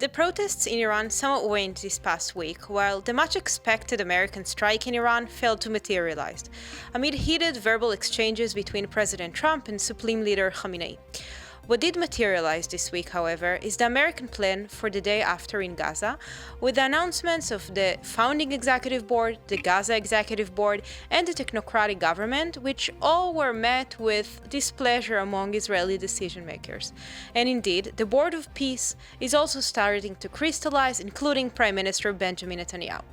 The protests in Iran somewhat waned this past week, while the much-expected American strike in Iran failed to materialize, amid heated verbal exchanges between President Trump and Supreme Leader Khamenei. What did materialize this week, however, is the American plan for the day after in Gaza, with the announcements of the founding Executive Board, the Gaza Executive Board, and the Technocratic Government, which all were met with displeasure among Israeli decision-makers. And indeed, the Board of Peace is also starting to crystallize, including Prime Minister Benjamin Netanyahu.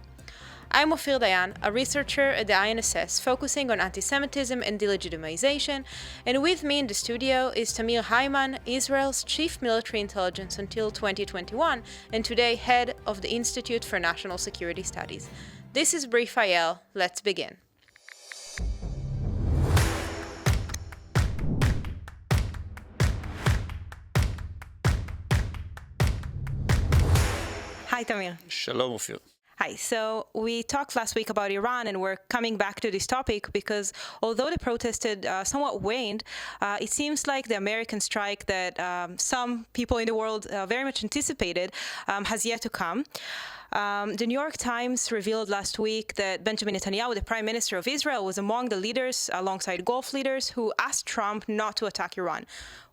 I'm Ofir Dayan, a researcher at the INSS focusing on anti-Semitism and delegitimization, and with me in the studio is Tamir Hayman, Israel's Chief Military Intelligence until 2021, and today head of the Institute for National Security Studies. This is Brief.IL. Let's begin. Hi, Tamir. Shalom, Ofir. Hi. So we talked last week about Iran, and we're coming back to this topic because although the protests had somewhat waned, it seems like the American strike that some people in the world very much anticipated has yet to come. The New York Times revealed last week that Benjamin Netanyahu, the Prime Minister of Israel, was among the leaders, alongside Gulf leaders, who asked Trump not to attack Iran.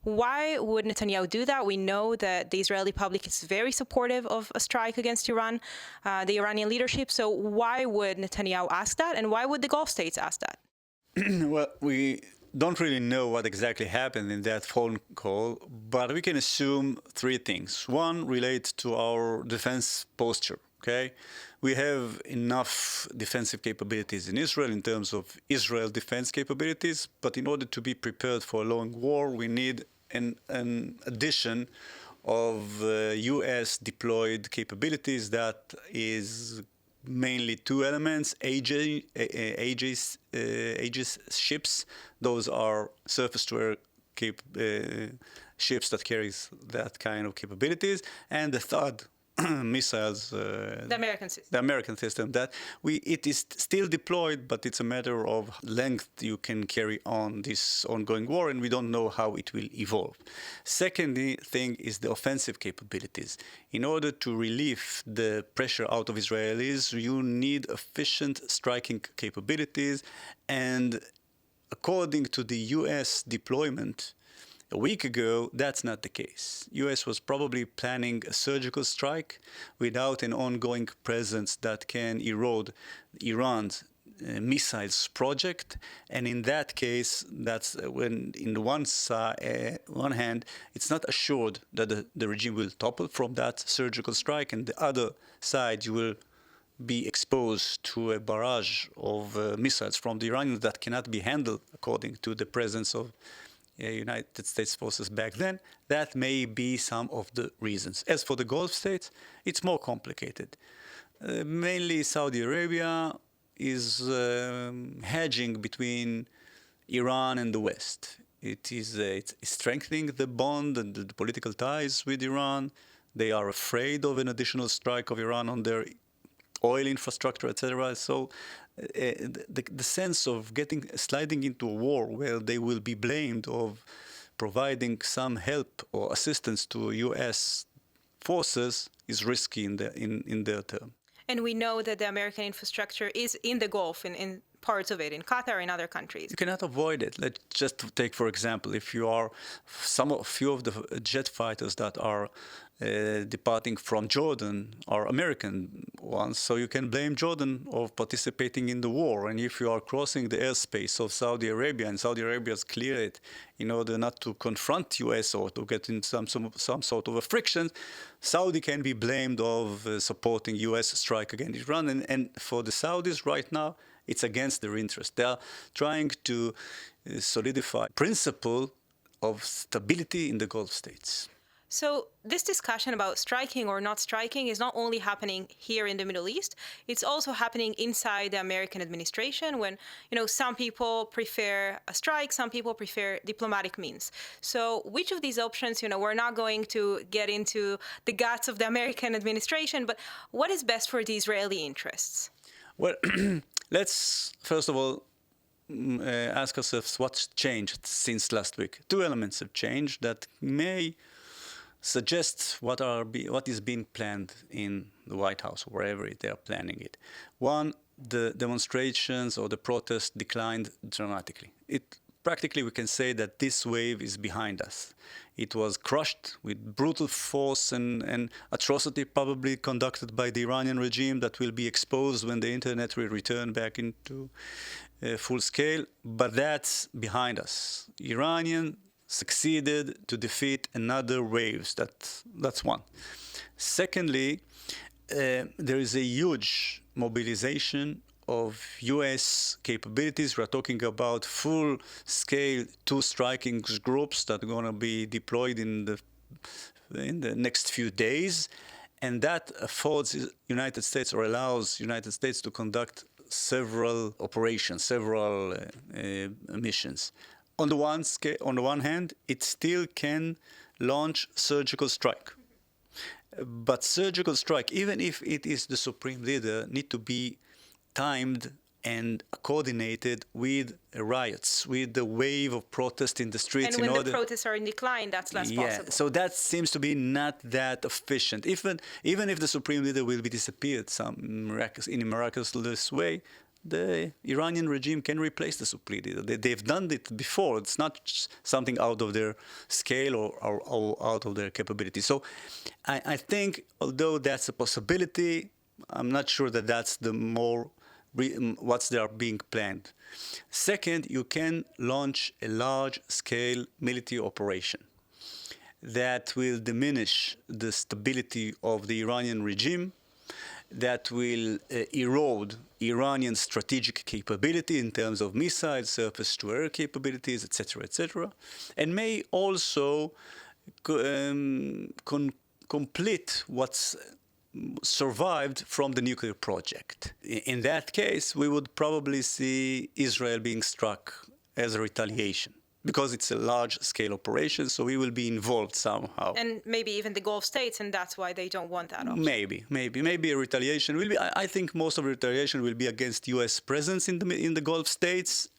Why would Netanyahu do that? We know that the Israeli public is very supportive of a strike against Iran, the Iranian leadership. So why would Netanyahu ask that, and why would the Gulf states ask that? Well, we don't really know what exactly happened in that phone call, but we can assume three things. One relates to our defense posture. Okay, we have enough defensive capabilities in Israel in terms of Israel defense capabilities, but in order to be prepared for a long war, we need an addition of U.S. deployed capabilities that is mainly two elements: Aegis ships. Those are surface-to-air ships that carries that kind of capabilities, and the THAAD missiles, the American system, that it is still deployed, but it's a matter of length you can carry on this ongoing war, and we don't know how it will evolve. Second thing is the offensive capabilities. In order to relieve the pressure out of Israelis, you need efficient striking capabilities, and according to the U.S. deployment a week ago, that's not the case. U.S. was probably planning a surgical strike without an ongoing presence that can erode Iran's missiles project. And in that case, that's when, in one hand, it's not assured that the regime will topple from that surgical strike, and the other side, you will be exposed to a barrage of missiles from the Iranians that cannot be handled according to the presence of United States forces back then. That may be some of the reasons. As for the Gulf states, it's more complicated. Mainly Saudi Arabia is hedging between Iran and the West. It's strengthening the bond and the political ties with Iran. They are afraid of an additional strike of Iran on their oil infrastructure, etc. So the sense of sliding into a war where they will be blamed of providing some help or assistance to U.S. forces is risky in their term. And we know that the American infrastructure is in the Gulf, in parts of it, in Qatar and other countries. You cannot avoid it. Let's just take, for example, if you are few of the jet fighters that are departing from Jordan are American ones, so you can blame Jordan of participating in the war. And if you are crossing the airspace of Saudi Arabia, and Saudi Arabia has cleared it in order not to confront U.S. or to get in some sort of a friction, Saudi can be blamed of supporting U.S. strike against Iran. And for the Saudis right now, it's against their interest. They are trying to solidify principle of stability in the Gulf states. So this discussion about striking or not striking is not only happening here in the Middle East, it's also happening inside the American administration when, some people prefer a strike, some people prefer diplomatic means. So which of these options, we're not going to get into the guts of the American administration, but what is best for the Israeli interests? Well, let's first of all ask ourselves what's changed since last week. Two elements have changed that may suggests what is being planned in the White House, wherever they are planning it. One, the demonstrations or the protests declined dramatically. Practically, we can say that this wave is behind us. It was crushed with brutal force and atrocity probably conducted by the Iranian regime that will be exposed when the internet will return back into full scale. But that's behind us. Iranian succeeded to defeat another wave. That's one. Secondly, there is a huge mobilization of U.S. capabilities. We're talking about full-scale two striking groups that are going to be deployed in the next few days, and that affords United States or allows United States to conduct several operations, several missions. On the one hand, it still can launch surgical strike. But surgical strike, even if it is the supreme leader, need to be timed and coordinated with riots, with the wave of protest in the streets. And when the protests are in decline, that's less possible. So that seems to be not that efficient. Even if the supreme leader will be disappeared in a miraculous way, the Iranian regime can replace the supreme leader. They've done it before. It's not something out of their scale or out of their capability. So I think, although that's a possibility, I'm not sure that that's what's there being planned. Second, you can launch a large-scale military operation that will diminish the stability of the Iranian regime, that will erode Iranian strategic capability in terms of missiles, surface-to-air capabilities, etc., and may also complete what's survived from the nuclear project. In that case, we would probably see Israel being struck as a retaliation, because it's a large-scale operation, so we will be involved somehow. And maybe even the Gulf states, and that's why they don't want that option. Maybe a retaliation will be. I think most of the retaliation will be against U.S. presence in the Gulf states,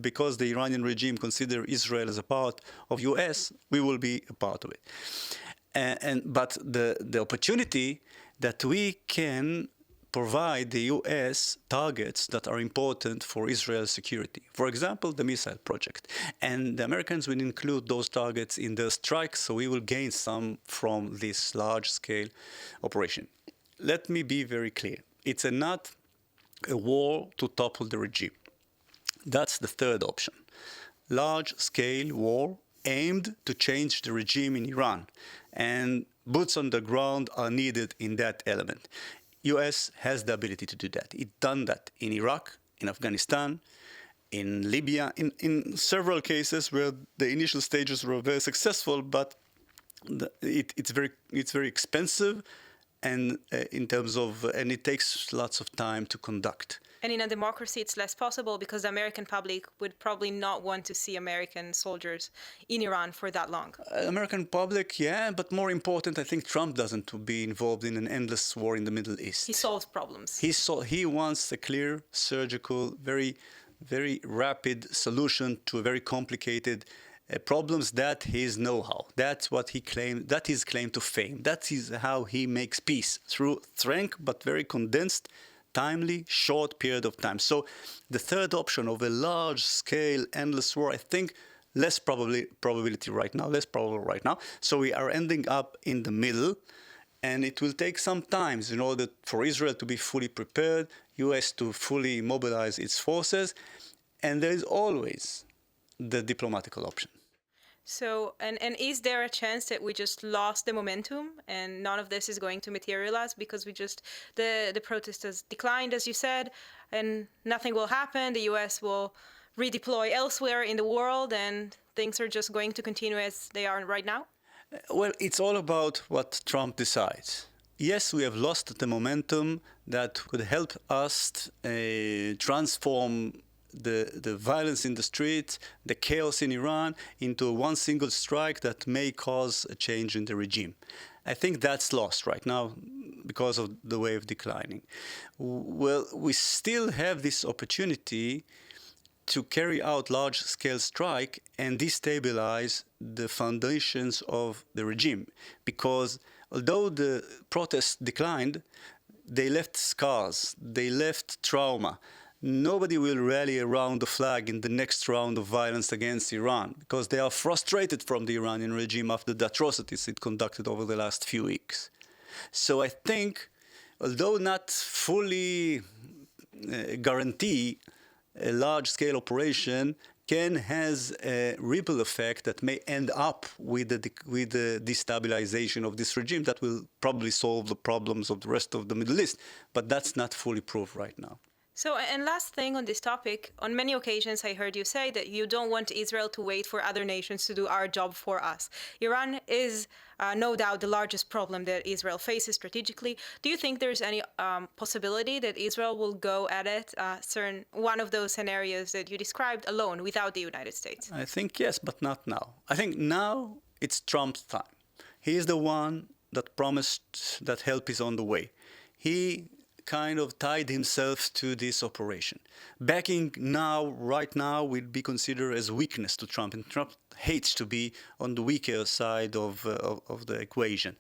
because the Iranian regime consider Israel as a part of U.S., we will be a part of it. But the opportunity that we can provide the U.S. targets that are important for Israel's security. For example, the missile project. And the Americans will include those targets in their strikes, so we will gain some from this large-scale operation. Let me be very clear. It's not a war to topple the regime. That's the third option. Large-scale war aimed to change the regime in Iran. And boots on the ground are needed in that element. U.S. has the ability to do that. It's done that in Iraq, in Afghanistan, in Libya, in several cases where the initial stages were very successful, but it's very expensive, and and it takes lots of time to conduct. And in a democracy, it's less possible because the American public would probably not want to see American soldiers in Iran for that long. American public, yeah, but more important, I think Trump doesn't to be involved in an endless war in the Middle East. He solves problems. He wants a clear, surgical, very, very rapid solution to a very complicated problems. That his know-how. That's what he claimed. That is claim to fame. That is how he makes peace through frank but very condensed, timely, short period of time. So the third option of a large-scale, endless war, I think less probability right now, less probable right now. So we are ending up in the middle, and it will take some time in order for Israel to be fully prepared, U.S. to fully mobilize its forces, and there is always the diplomatic option. So, and is there a chance that we just lost the momentum and none of this is going to materialize because the protest has declined, as you said, and nothing will happen? The U.S. will redeploy elsewhere in the world and things are just going to continue as they are right now? Well, it's all about what Trump decides. Yes, we have lost the momentum that could help us transform the violence in the streets, the chaos in Iran, into one single strike that may cause a change in the regime. I think that's lost right now because of the wave declining. Well, we still have this opportunity to carry out large-scale strike and destabilize the foundations of the regime. Because although the protests declined, they left scars, they left trauma. Nobody will rally around the flag in the next round of violence against Iran because they are frustrated from the Iranian regime after the atrocities it conducted over the last few weeks. So I think, although not fully guarantee a large-scale operation, has a ripple effect that may end up with the destabilization of this regime that will probably solve the problems of the rest of the Middle East. But that's not fully proved right now. So, and last thing on this topic, on many occasions I heard you say that you don't want Israel to wait for other nations to do our job for us. Iran is no doubt the largest problem that Israel faces strategically. Do you think there's any possibility that Israel will go at it, one of those scenarios that you described, alone, without the United States? I think yes, but not now. I think now it's Trump's time. He is the one that promised that help is on the way. He kind of tied himself to this operation. Backing now, right now, would be considered as weakness to Trump, and Trump hates to be on the weaker side of the equation.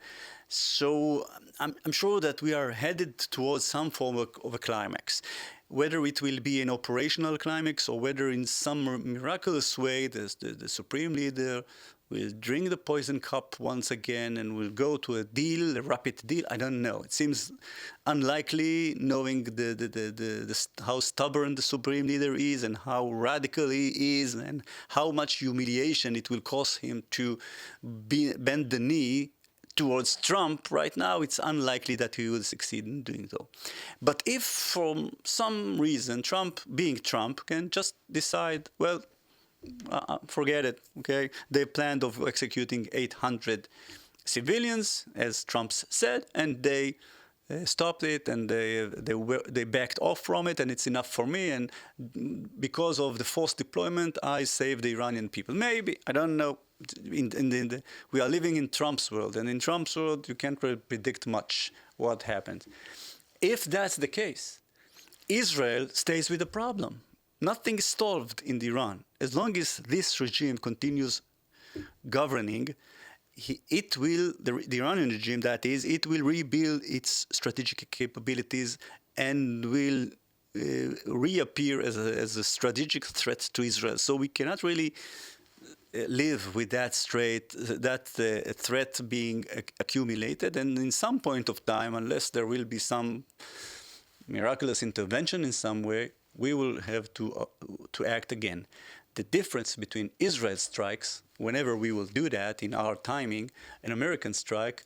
So I'm sure that we are headed towards some form of a climax. Whether it will be an operational climax or whether in some miraculous way the Supreme Leader will drink the poison cup once again and will go to a deal, a rapid deal, I don't know. It seems unlikely, knowing how stubborn the Supreme Leader is and how radical he is and how much humiliation it will cause him to bend the knee towards Trump. Right now, it's unlikely that he will succeed in doing so. But if for some reason Trump, being Trump, can just decide, well, forget it, okay? They planned of executing 800 civilians, as Trump said, and they stopped it and they backed off from it, and it's enough for me. And because of the forced deployment, I saved the Iranian people. Maybe, I don't know. We are living in Trump's world, and in Trump's world, you can't really predict much what happens. If that's the case, Israel stays with the problem. Nothing is solved in Iran. As long as this regime continues governing, the Iranian regime, that is, it will rebuild its strategic capabilities and will reappear as a strategic threat to Israel. So we cannot really live with that threat being accumulated. And in some point of time, unless there will be some miraculous intervention in some way, we will have to act again. The difference between Israel's strikes, whenever we will do that in our timing, and American strike,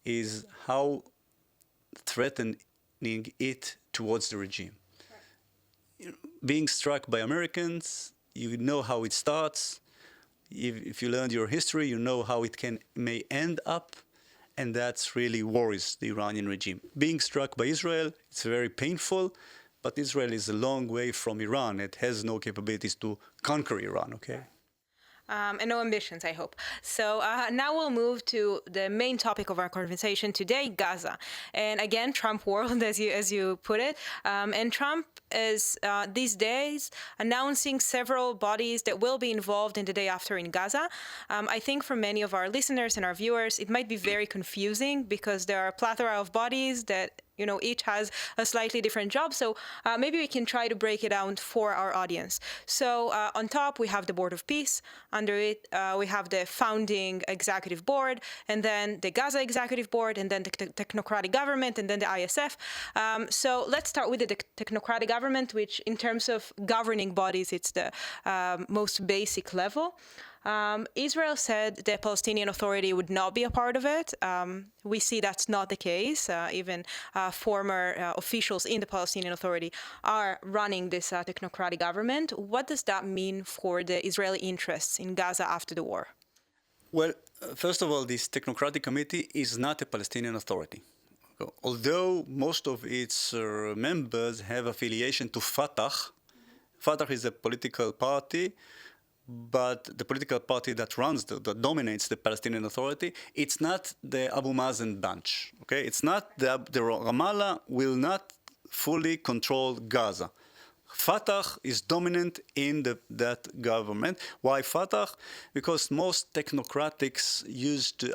is how threatening it towards the regime. Right. Being struck by Americans, you know how it starts. If you learned your history, you know how it may end up, and that's really worries the Iranian regime. Being struck by Israel, it's very painful. But Israel is a long way from Iran. It has no capabilities to conquer Iran, okay? And no ambitions, I hope. So now we'll move to the main topic of our conversation today, Gaza. And again, Trump world, as you put it. And Trump is these days announcing several bodies that will be involved in the day after in Gaza. I think for many of our listeners and our viewers, it might be very confusing because there are a plethora of bodies that each has a slightly different job. So maybe we can try to break it down for our audience. So on top, we have the Board of Peace. Under it, we have the founding Executive Board, and then the Gaza Executive Board, and then the Technocratic Government, and then the ISF. So let's start with the Technocratic Government, which in terms of governing bodies, it's the most basic level. Israel said the Palestinian Authority would not be a part of it. We see that's not the case. Even former officials in the Palestinian Authority are running this technocratic government. What does that mean for the Israeli interests in Gaza after the war? Well, first of all, this technocratic committee is not a Palestinian Authority. Although most of its members have affiliation to Fatah. Fatah is a political party, but the political party that dominates the Palestinian Authority, it's not the Abu Mazen bunch. Okay, it's not the Ramallah will not fully control Gaza. Fatah is dominant in that government. Why Fatah? Because most technocratics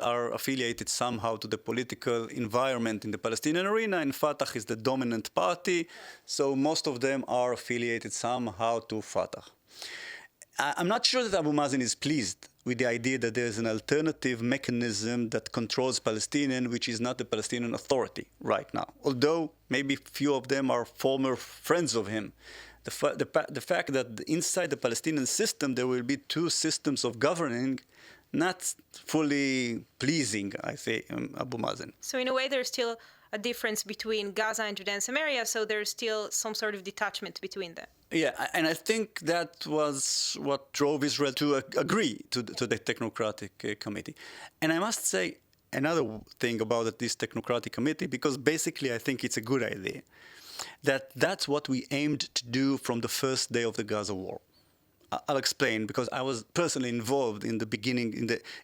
are affiliated somehow to the political environment in the Palestinian arena, and Fatah is the dominant party, so most of them are affiliated somehow to Fatah. I'm not sure that Abu Mazen is pleased with the idea that there's an alternative mechanism that controls Palestinian, which is not the Palestinian Authority right now. Although maybe few of them are former friends of him. The fact that inside the Palestinian system there will be two systems of governing, not fully pleasing, I say, Abu Mazen. So in a way, there's still a difference between Gaza and Judea and Samaria, so there's still some sort of detachment between them. Yeah, and I think that was what drove Israel to agree to the Technocratic Committee. And I must say another thing about this Technocratic Committee, because basically I think it's a good idea, that's what we aimed to do from the first day of the Gaza war. I'll explain, because I was personally involved in the beginning,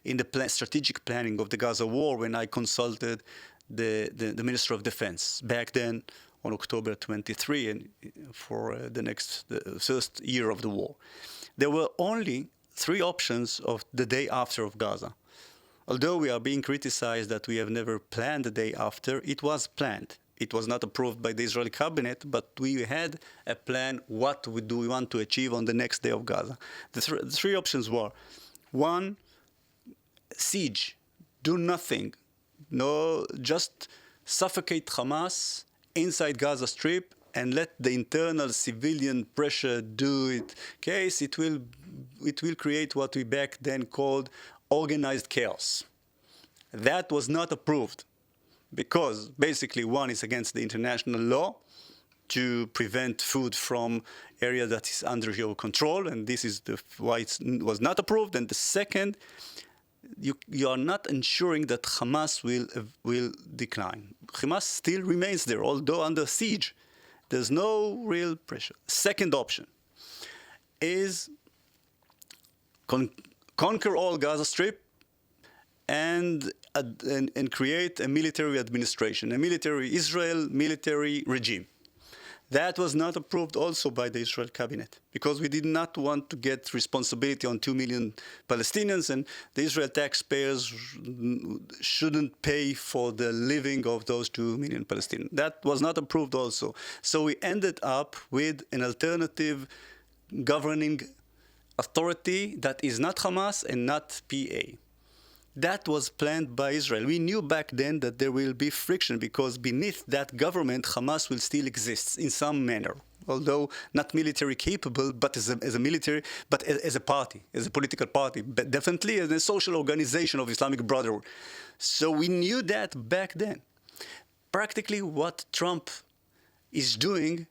in the strategic planning of the Gaza war when I consulted the Minister of Defense back then, on October 23, and for the first year of the war. There were only 3 options of the day after of Gaza. Although we are being criticized that we have never planned the day after, it was planned. It was not approved by the Israeli cabinet, but we had a plan. What do we want to achieve on the next day of Gaza? The 3 options were: 1, siege, do nothing, just suffocate Hamas inside Gaza Strip and let the internal civilian pressure do it. Case it will create what we back then called organized chaos. That was not approved because basically, 1, is against the international law to prevent food from area that is under your control, and this is why it was not approved. And the second, you are not ensuring that Hamas will decline. Hamas still remains there, although under siege. There's no real pressure. Second option is conquer all Gaza Strip and create a military administration, Israel military regime. That was not approved also by the Israel cabinet, because we did not want to get responsibility on 2 million Palestinians, and the Israel taxpayers shouldn't pay for the living of those 2 million Palestinians. That was not approved also. So we ended up with an alternative governing authority that is not Hamas and not PA. That was planned by Israel. We knew back then that there will be friction because beneath that government, Hamas will still exist in some manner, although not military capable, but as a military, but as a party, as a political party, but definitely as a social organization of Islamic Brotherhood. So we knew that back then. Practically what Trump is doing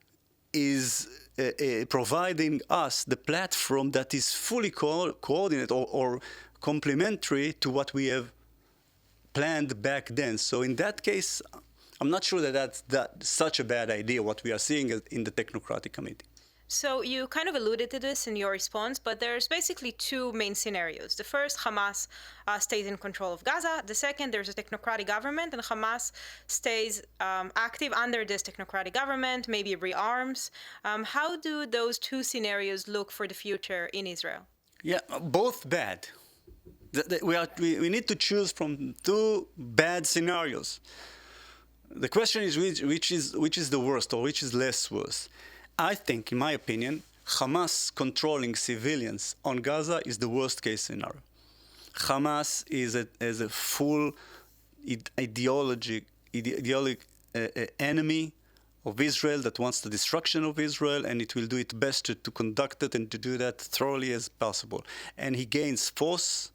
is providing us the platform that is fully coordinated or complementary to what we have planned back then. So in that case, I'm not sure that that's such a bad idea, what we are seeing in the Technocratic Committee. So you kind of alluded to this in your response, but there's basically 2 main scenarios. The first, Hamas stays in control of Gaza. The second, there's a technocratic government, and Hamas stays active under this technocratic government, maybe rearms. How do those 2 scenarios look for the future in Israel? Yeah, both bad. We need to choose from 2 bad scenarios. The question is which is the worst or which is less worse. I think, in my opinion, Hamas controlling civilians on Gaza is the worst case scenario. Hamas is a full ideologic enemy of Israel that wants the destruction of Israel, and it will do its best to conduct it and to do that thoroughly as possible. And he gains force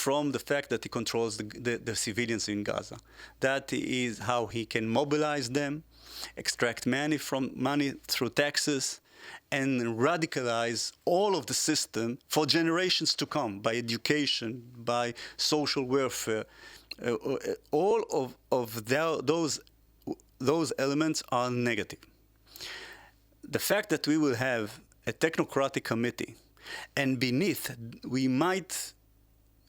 from the fact that he controls the civilians in Gaza. That is how he can mobilize them, extract money through taxes, and radicalize all of the system for generations to come by education, by social welfare. All of those elements are negative. The fact that we will have a technocratic committee, and beneath we might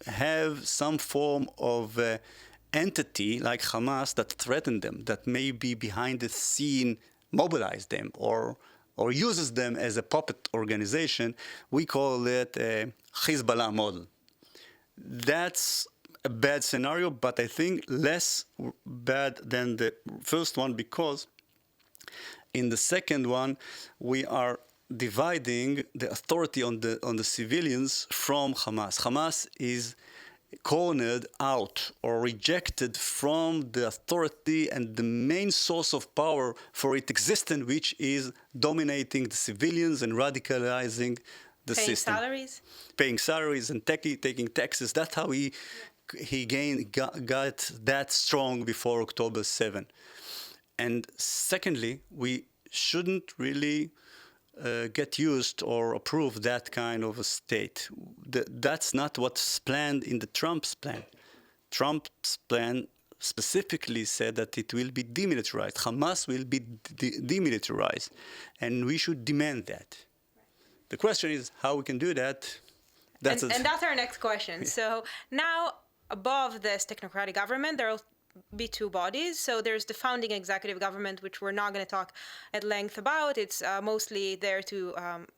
have some form of entity like Hamas that threaten them, that may be behind the scene, mobilize them, or or uses them as a puppet organization, we call it a Hezbollah model. That's a bad scenario, but I think less bad than the first one, because in the second one, we are dividing the authority on the civilians from Hamas. Hamas is cornered out or rejected from the authority and the main source of power for its existence, which is dominating the civilians and radicalizing the system. Paying salaries and taking taxes. That's how he got that strong before October 7. And secondly, we shouldn't really get used or approve that kind of a state. That's not what's planned in the Trump's plan. Trump's plan specifically said that it will be demilitarized. Hamas will be demilitarized, and we should demand that. The question is how we can do that. And that's our next question. Yeah. So now, above this technocratic government, there will be two bodies. So there's the founding executive government, which we're not going to talk at length about. It's mostly there to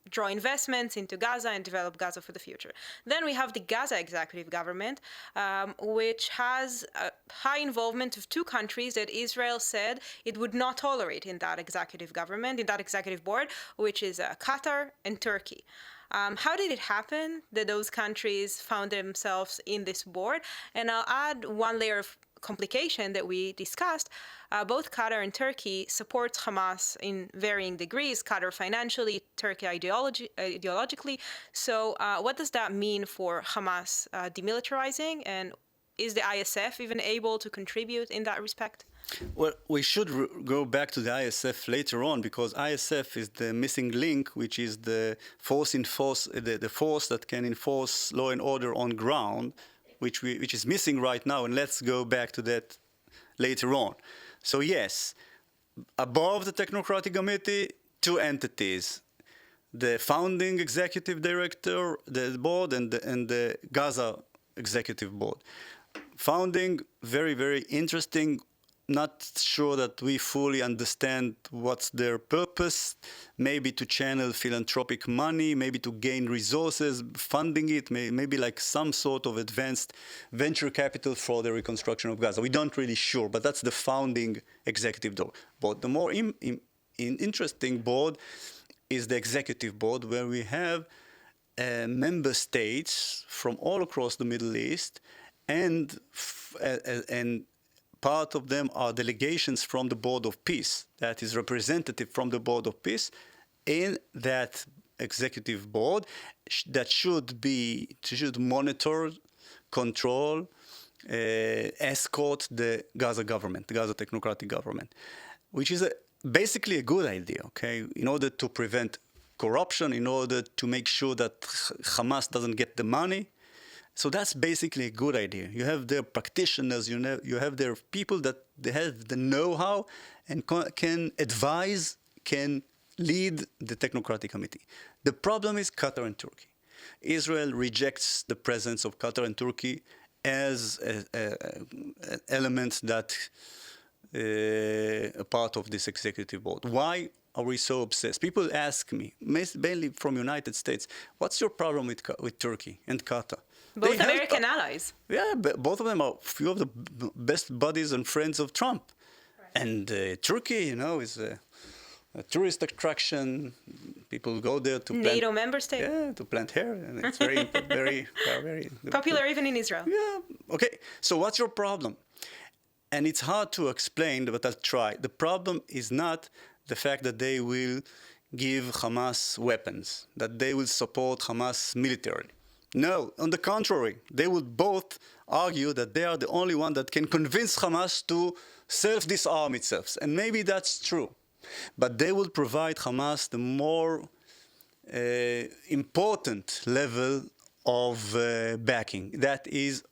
draw investments into Gaza and develop Gaza for the future. Then we have the Gaza Executive Government, which has a high involvement of two countries that Israel said it would not tolerate in that executive government, in that executive board, which is Qatar and Turkey. How did it happen that those countries found themselves in this board? And I'll add one layer of complication that we discussed. Both Qatar and Turkey support Hamas in varying degrees, Qatar financially, Turkey ideologically. So what does that mean for Hamas demilitarizing? And is the ISF even able to contribute in that respect? Well, we should go back to the ISF later on, because ISF is the missing link, which is the the force that can enforce law and order on ground, which is missing right now, and let's go back to that later on. So yes, above the Technocratic Committee, two entities: the founding executive director, the board, and the Gaza Executive Board. Founding, very, very interesting. Not sure that we fully understand what's their purpose, maybe to channel philanthropic money, maybe to gain resources, funding it, maybe like some sort of advanced venture capital for the reconstruction of Gaza. We don't really sure, but that's the founding executive board. The more interesting board is the executive board, where we have member states from all across the Middle East, and part of them are delegations from the Board of Peace, that is representative from the Board of Peace in that executive board that should monitor, control, escort the Gaza government, the Gaza Technocratic Government, which is basically a good idea, okay, in order to prevent corruption, in order to make sure that Hamas doesn't get the money. So that's basically a good idea. You have their practitioners, you have their people that they have the know-how and can advise, can lead the Technocratic Committee. The problem is Qatar and Turkey. Israel rejects the presence of Qatar and Turkey as an element that a part of this executive board. Why are we so obsessed? People ask me, mainly from United States, what's your problem with Turkey and Qatar? Both American allies. Yeah, but both of them are few of the best buddies and friends of Trump. Right. And Turkey, is a tourist attraction. People go there to NATO member state. Yeah, to plant hair, and it's very, very popular even in Israel. Yeah. Okay. So what's your problem? And it's hard to explain, but I'll try. The problem is not the fact that they will give Hamas weapons, that they will support Hamas militarily. No, on the contrary, they would both argue that they are the only one that can convince Hamas to self-disarm itself. And maybe that's true. But they will provide Hamas the more important level of backing. That is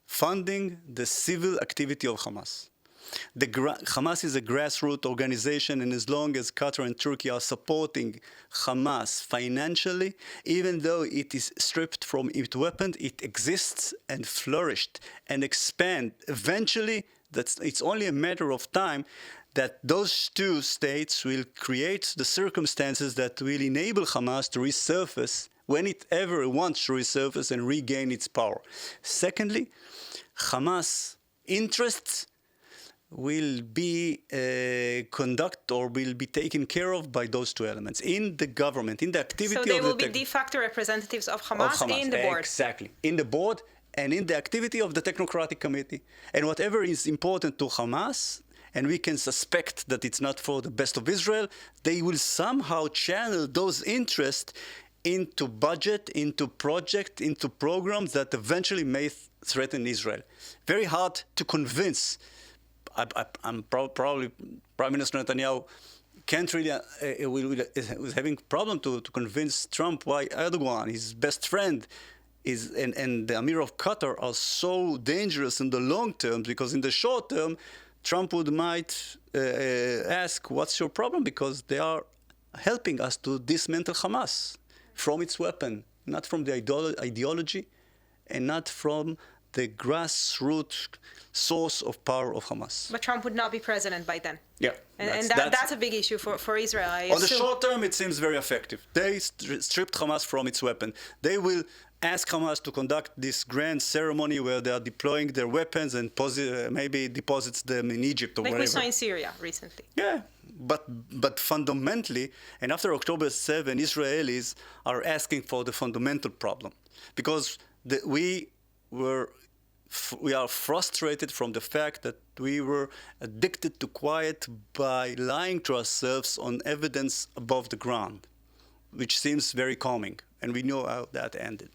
funding the civil activity of Hamas. Hamas is a grassroots organization, and as long as Qatar and Turkey are supporting Hamas financially, even though it is stripped from its weapons, it exists and flourished and expand. Eventually, It's only a matter of time that those two states will create the circumstances that will enable Hamas to resurface when it ever wants to resurface and regain its power. Secondly, Hamas interests will be conducted or will be taken care of by those two elements in the government, in the activity of the... So they will be de facto representatives of Hamas in the board. Exactly, in the board and in the activity of the Technocratic Committee. And whatever is important to Hamas, and we can suspect that it's not for the best of Israel, they will somehow channel those interests into budget, into project, into programs that eventually may threaten Israel. Very hard to convince. I'm probably Prime Minister Netanyahu can't really was having a problem to convince Trump why Erdogan, his best friend, and the Emir of Qatar are so dangerous in the long term, because in the short term, Trump might ask, what's your problem? Because they are helping us to dismantle Hamas from its weapon, not from the ideology, and not from the grassroots source of power of Hamas. But Trump would not be president by then. Yeah. And that's a big issue for Israel, I assume. On the short term, it seems very effective. They stripped Hamas from its weapon. They will ask Hamas to conduct this grand ceremony where they are deploying their weapons and maybe deposits them in Egypt or wherever. Like we saw in Syria recently. Yeah, but fundamentally, and after October 7, Israelis are asking for the fundamental problem. Because we are frustrated from the fact that we were addicted to quiet by lying to ourselves on evidence above the ground, which seems very calming, and we know how that ended.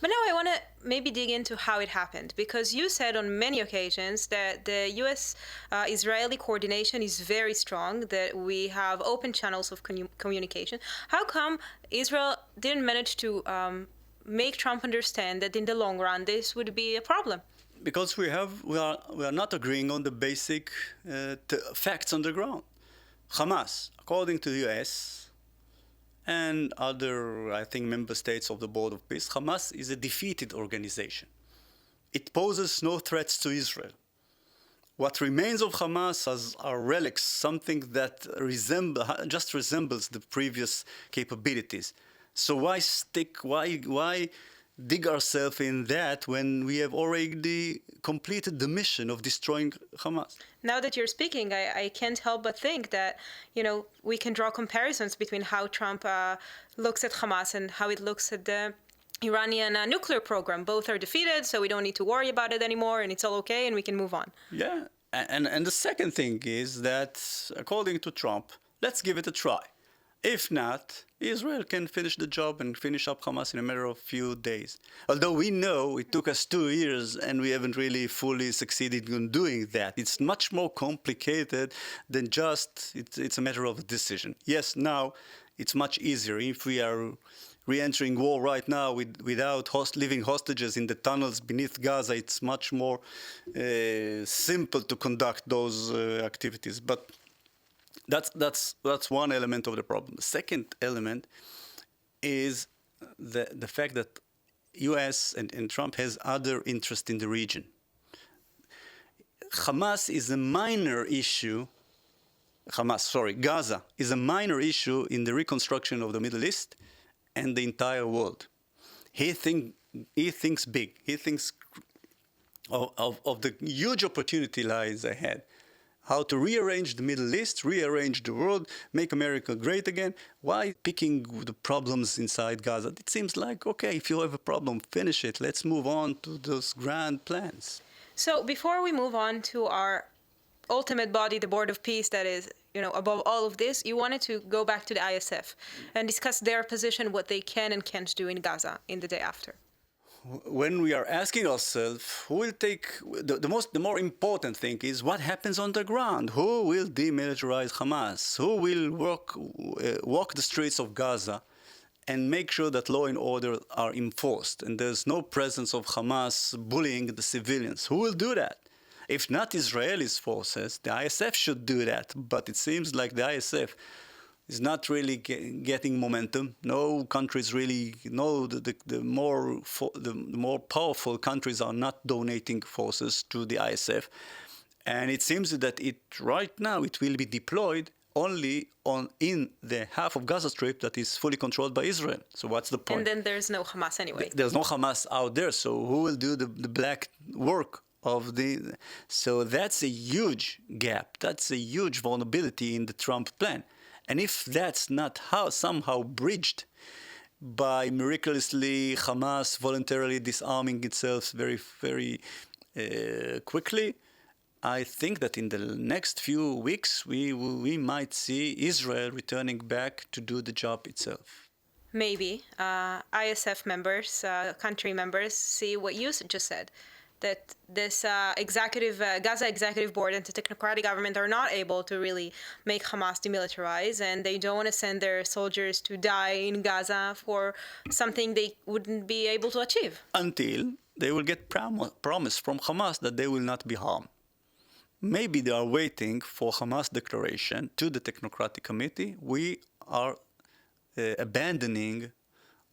But now I want to maybe dig into how it happened, because you said on many occasions that the U.S.-Israeli coordination is very strong, that we have open channels of communication. How come Israel didn't manage to make Trump understand that in the long run this would be a problem? Because we are not agreeing on the basic facts on the ground. Hamas, according to the U.S. and other, I think, member states of the Board of Peace, Hamas is a defeated organization. It poses no threats to Israel. What remains of Hamas are relics, something that just resembles the previous capabilities. So why dig ourselves in that when we have already completed the mission of destroying Hamas? Now that you're speaking, I can't help but think that, we can draw comparisons between how Trump looks at Hamas and how it looks at the Iranian nuclear program. Both are defeated, so we don't need to worry about it anymore, and it's all okay, and we can move on. Yeah, and the second thing is that, according to Trump, let's give it a try. If not, Israel can finish the job and finish up Hamas in a matter of few days. Although we know it took us 2 years and we haven't really fully succeeded in doing that. It's much more complicated than just, it's a matter of a decision. Yes, now it's much easier. If we are re-entering war right now without leaving hostages in the tunnels beneath Gaza, it's much more simple to conduct those activities. But that's one element of the problem. The second element is the fact that U.S. and Trump has other interest in the region. Gaza is a minor issue in the reconstruction of the Middle East and the entire world. He thinks big. He thinks of the huge opportunity lies ahead. How to rearrange the Middle East, rearrange the world, make America great again. Why picking the problems inside Gaza? It seems like, okay, if you have a problem, finish it. Let's move on to those grand plans. So before we move on to our ultimate body, the Board of Peace, that is, above all of this, you wanted to go back to the ISF and discuss their position, what they can and can't do in Gaza in the day after. When we are asking ourselves, who will take the more important thing is what happens on the ground. Who will demilitarize Hamas? Who will walk the streets of Gaza and make sure that law and order are enforced and there's no presence of Hamas bullying the civilians? Who will do that? If not Israeli forces, the ISF should do that. But it seems like the ISF is not really getting momentum. No countries really, the more powerful countries are not donating forces to the ISF. And it seems that right now it will be deployed only in the half of Gaza Strip that is fully controlled by Israel. So what's the point? And then there's no Hamas anyway. There's no Hamas out there, so who will do the black work of the... So that's a huge gap. That's a huge vulnerability in the Trump plan. And if that's not somehow bridged by miraculously Hamas voluntarily disarming itself very, very quickly, I think that in the next few weeks, we might see Israel returning back to do the job itself. Maybe. ISF members, country members, see what you just said, that this Gaza Executive Board and the Technocratic Government are not able to really make Hamas demilitarize, and they don't want to send their soldiers to die in Gaza for something they wouldn't be able to achieve. Until they will get promise from Hamas that they will not be harmed. Maybe they are waiting for Hamas declaration to the Technocratic Committee. We are abandoning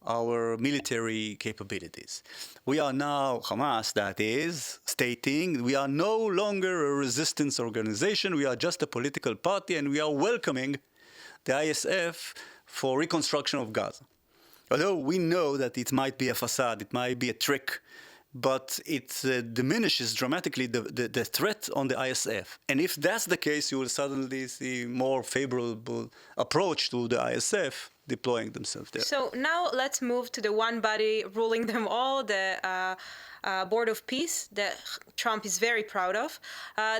our military capabilities. We are now, Hamas that is, stating we are no longer a resistance organization, we are just a political party, and we are welcoming the ISF for reconstruction of Gaza. Although we know that it might be a facade, it might be a trick, but it diminishes dramatically the threat on the ISF. And if that's the case, you will suddenly see more favorable approach to the ISF deploying themselves there. So now let's move to the one body ruling them all, the Board of Peace that Trump is very proud of.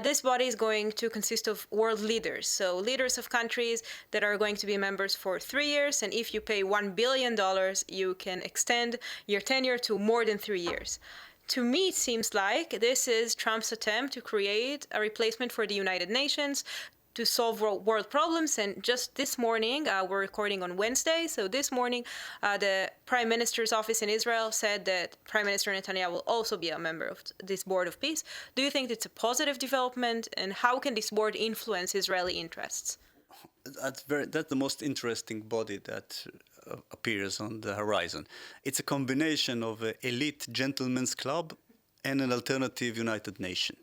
This body is going to consist of world leaders, so leaders of countries that are going to be members for 3 years, and if you pay $1 billion, you can extend your tenure to more than 3 years. To me, it seems like this is Trump's attempt to create a replacement for the United Nations, to solve world problems. And just this morning, we're recording on Wednesday, so this morning the Prime Minister's office in Israel said that Prime Minister Netanyahu will also be a member of this Board of Peace. Do you think it's a positive development, and how can this board influence Israeli interests? That's the most interesting body that appears on the horizon. It's a combination of an elite gentleman's club and an alternative United Nation,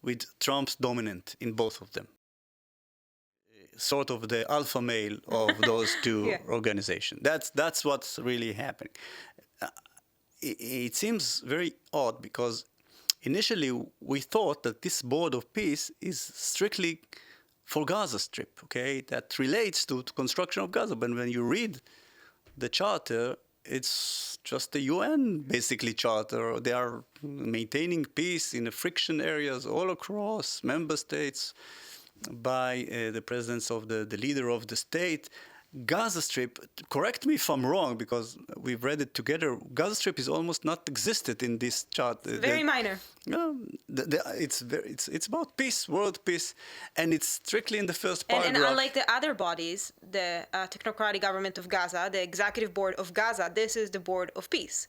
with Trump's dominant in both of them. Sort of the alpha male of those two organizations. That's what's really happening. It seems very odd because initially we thought that this Board of Peace is strictly for Gaza Strip, okay, that relates to construction of Gaza. But when you read the charter, it's just the UN basically charter. They are maintaining peace in the friction areas all across member states, by the presence of the leader of the state. Gaza Strip, correct me if I'm wrong, because we've read it together, Gaza Strip is almost not existed in this chart. Very minor. It's about peace, world peace, and it's strictly in the first paragraph. And unlike the other bodies, the Technocratic Government of Gaza, the Executive Board of Gaza, this is the Board of Peace.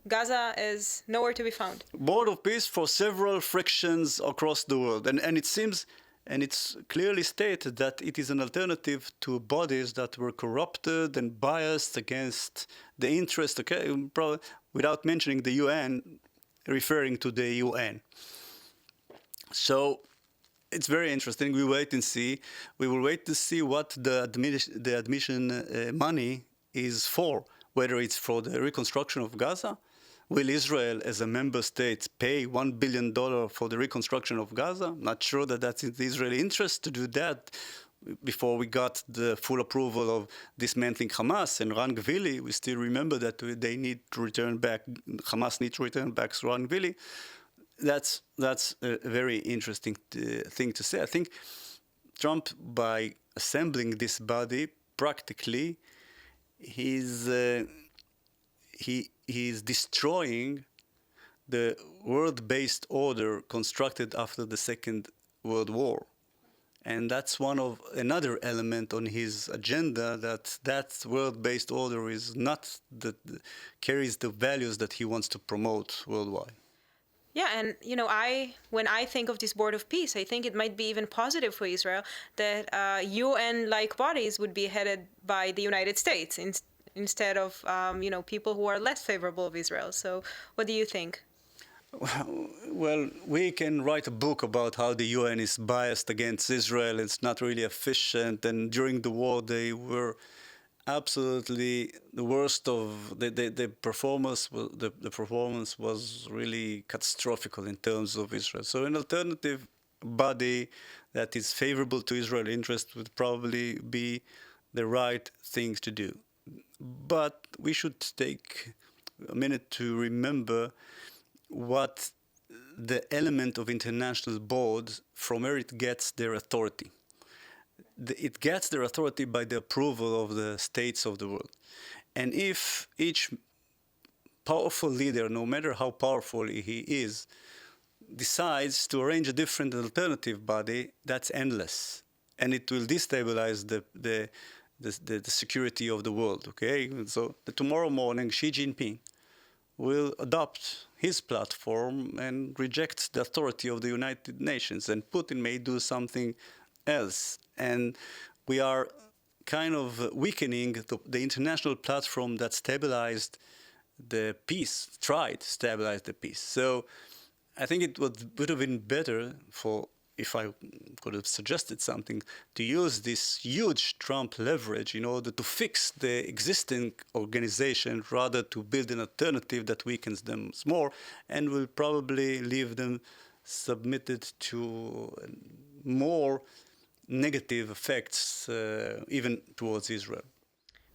Gaza is nowhere to be found. Board of Peace for several frictions across the world. And it seems... And it's clearly stated that it is an alternative to bodies that were corrupted and biased against the interest, okay, without mentioning the UN, referring to the UN. So it's very interesting. We wait and see. We will wait to see what the admission money is for, whether it's for the reconstruction of Gaza. Will Israel, as a member state, pay $1 billion for the reconstruction of Gaza? Not sure that that's in the Israeli interest to do that before we got the full approval of dismantling Hamas and Ran Gvili. We still remember that they need to return back, Hamas needs to return back Ran Gvili. That's a very interesting thing to say. I think Trump, by assembling this body, practically, he's destroying the world-based order constructed after the Second World War. And that's another element on his agenda, that world-based order is not carries the values that he wants to promote worldwide. Yeah, and when I think of this Board of Peace, I think it might be even positive for Israel that UN-like bodies would be headed by the United States instead of people who are less favorable of Israel. So what do you think? Well, we can write a book about how the UN is biased against Israel. It's not really efficient. And during the war, they were absolutely the worst of the performance. The performance was really catastrophic in terms of Israel. So an alternative body that is favorable to Israel interest would probably be the right thing to do. But we should take a minute to remember what the element of international boards, from where it gets their authority. It gets their authority by the approval of the states of the world. And if each powerful leader, no matter how powerful he is, decides to arrange a different alternative body, that's endless. And it will destabilize the security of the world, okay? So tomorrow morning, Xi Jinping will adopt his platform and reject the authority of the United Nations, and Putin may do something else. And we are kind of weakening the international platform that stabilized the peace, tried to stabilize the peace. So I think it would have been better for, if I could have suggested something, to use this huge Trump leverage in order to fix the existing organization rather to build an alternative that weakens them more and will probably leave them submitted to more negative effects, even towards Israel.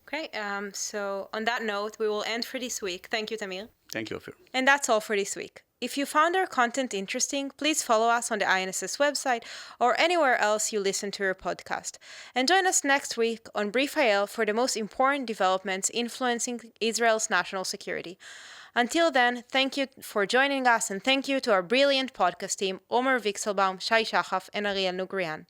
Okay, so on that note, we will end for this week. Thank you, Tamir. Thank you, Ofir. And that's all for this week. If you found our content interesting, please follow us on the INSS website or anywhere else you listen to your podcast. And join us next week on Brief.IL for the most important developments influencing Israel's national security. Until then, thank you for joining us, and thank you to our brilliant podcast team, Omer Vixelbaum, Shai Shachaf, and Ariel Nugrian.